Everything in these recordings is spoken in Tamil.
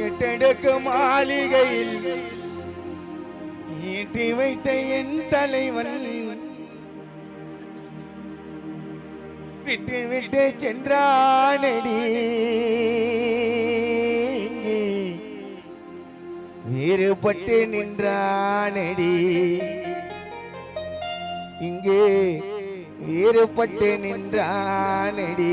எட்டடுக்கு மாளிகையில் ஈட்டி வைத்த என் தலைவன் விட்டு விட்டு சென்றானடி வேறுபட்டு நின்றானடி இங்கே வேறுபட்டு நின்றானடி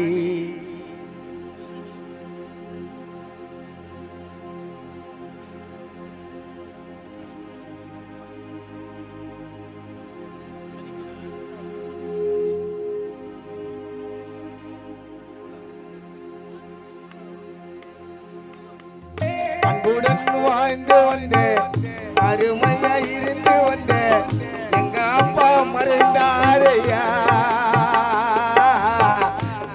அன்புடன் வாழ்ந்து வந்த அருமையா இருந்து வந்த எங்க அப்பா மறைந்தாரையா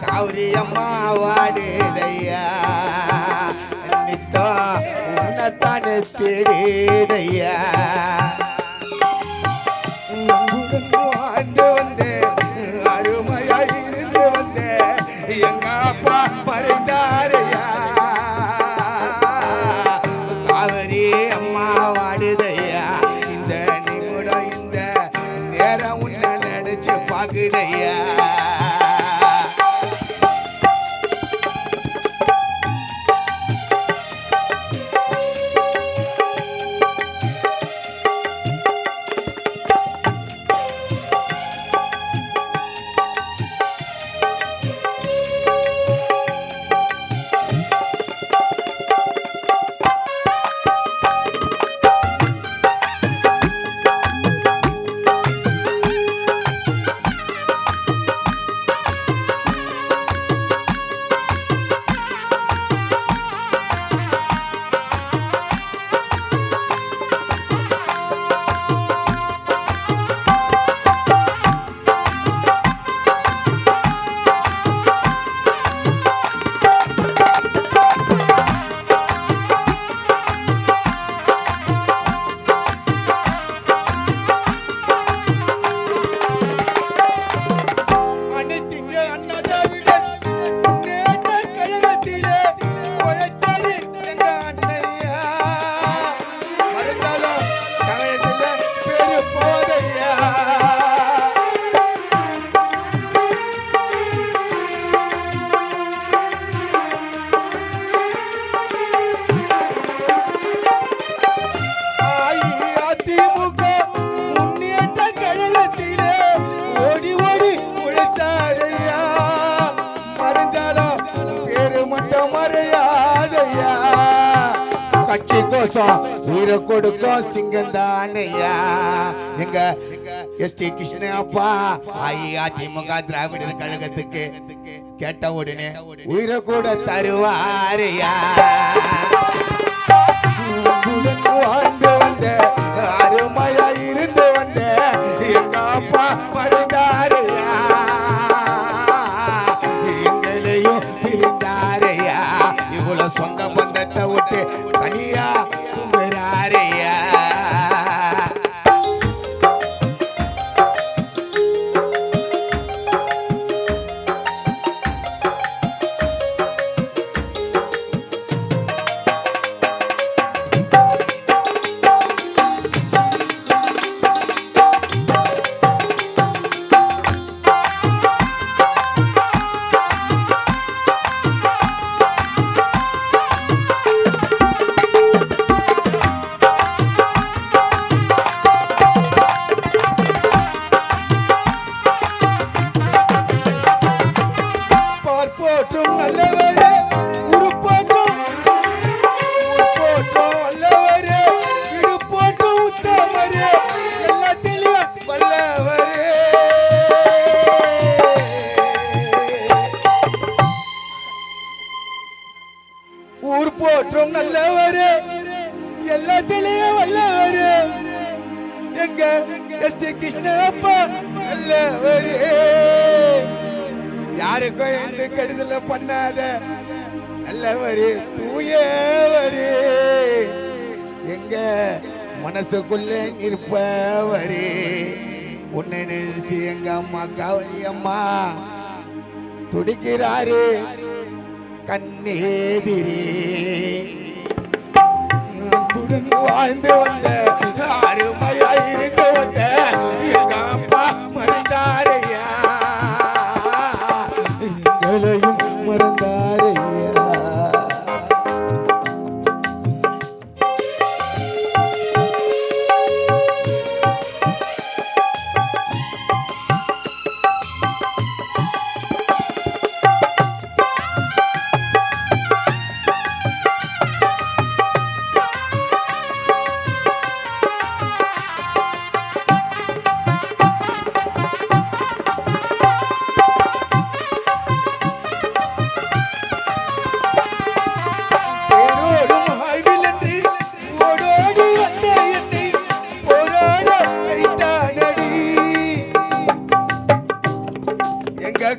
கௌரி அம்மா வாடுதையா நித்தம் உன்னத்தான தேடுதையா அன்புடன் வாழ்ந்து வந்த அருமையா இருந்து வந்த எங்க அப்பா மறைந்தாரையா பாக்குதையா கட்சி கோசம் உயிரை கொடுக்கும் சிங்கந்தானையா எங்க எஸ்டி கிருஷ்ணப்பா அதிமுக திராவிடர் கழகத்துக்கு கேட்ட உடனே உயிரை கூட தருவாரையா வாழ்ந்து வந்த அருமையா இருந்து வந்த எங்க அப்பா மறைந்தாரையா எங்களையும் இருந்தாரையா இவ்வளவு சொந்த பந்தத்தை விட்டு தனியா கும்புறாரையா ஊர் போற்றும் நல்லவரே எல்லாத்திலேயே வல்லவரே எங்க எஸ்டி கிருஷ்ணப்பா நல்லவரே யாருக்கும் எந்த கெடுதல பண்ணாத நல்லவரே தூயவரே எங்க மனசுக்குள்ள இருப்பவரே உன்னை நினைச்சு எங்க அம்மா கௌரி அம்மா துடிக்கிறாரு கண்ணேதிரே அன்புடன் வாழ்ந்து வந்த அருமையாயிருந்து வந்த எங்க அப்பா மறந்தாரையா எங்களையும் மறந்தாரையா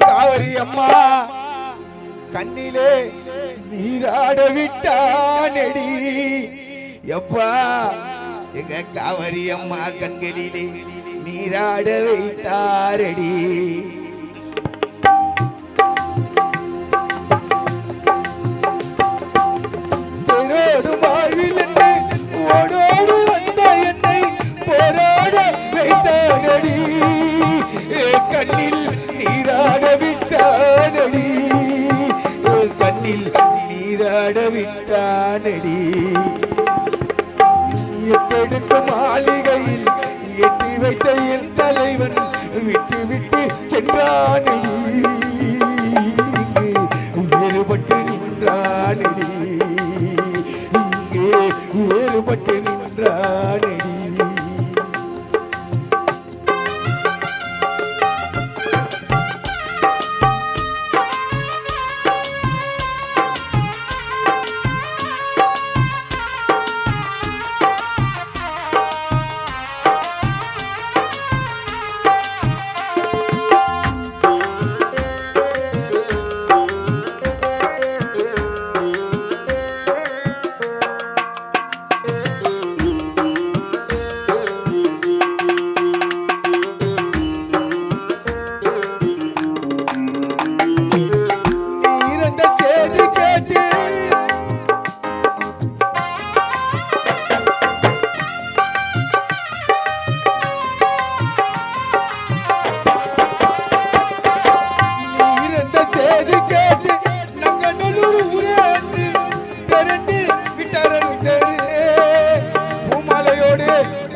காவிரி அம்மா கண்ணிலே நீராட விட்டானடி எப்பா எங்க காவிரி அம்மா கண்களிலே நீராட வைத்தாரடி வாழ்வில் ஓடோடு வந்த என்னை போராட வைத்தானடி கண்ணில் நீராட விட்டானடி கண்ணில் நீராட விட்டானடி எப்பெடுத்த மாளிகையில் எட்டி வைத்த என் தலைவன் விட்டு விட்டு சென்றானடி வேறுபட்டு நின்றானடி இங்கே வேறுபட்டு நின்றானடி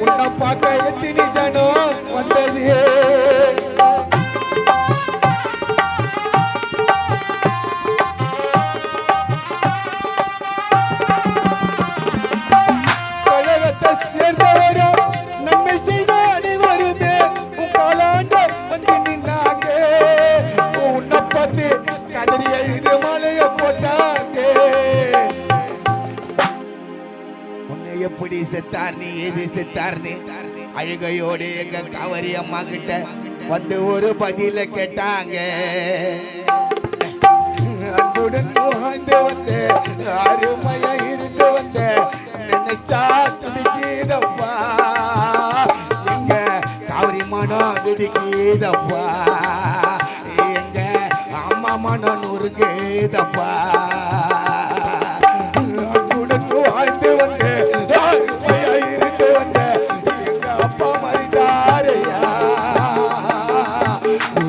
உன்னை பார்க்க எத்தனை ஜனம் வந்தது கழகத்தை சேர்ந்தவரோ நம்மை செய்த அனைவருமே காலாண்ட வந்து நின்னாங்க உன்னை பார்த்து கதறி எழுது மலைய போட்டாங்க எப்படி செத்தார் நீ எது செத்தார் நீ அழுகையோடு எங்க காவிரி அம்மா கிட்ட வந்து ஒரு பதில கேட்டாங்க அன்புடன் வாழ்ந்து வந்த அருமையா இருந்து வந்த நினைச்சா துடிக்குதப்பா எங்க காவிரி மனம் துடிக்குதப்பா எங்க அம்மா மனம் நுறுக்குதப்பா வாழ்ந்து வந்த இருந்து வந்த எங்க அப்பா மறந்தாரையா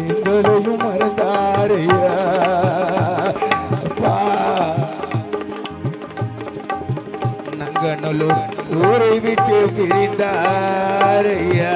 எங்களையும் மறந்தாரையா நங்கநல்லூர் ஊரை விட்டு பிரிந்தாரையா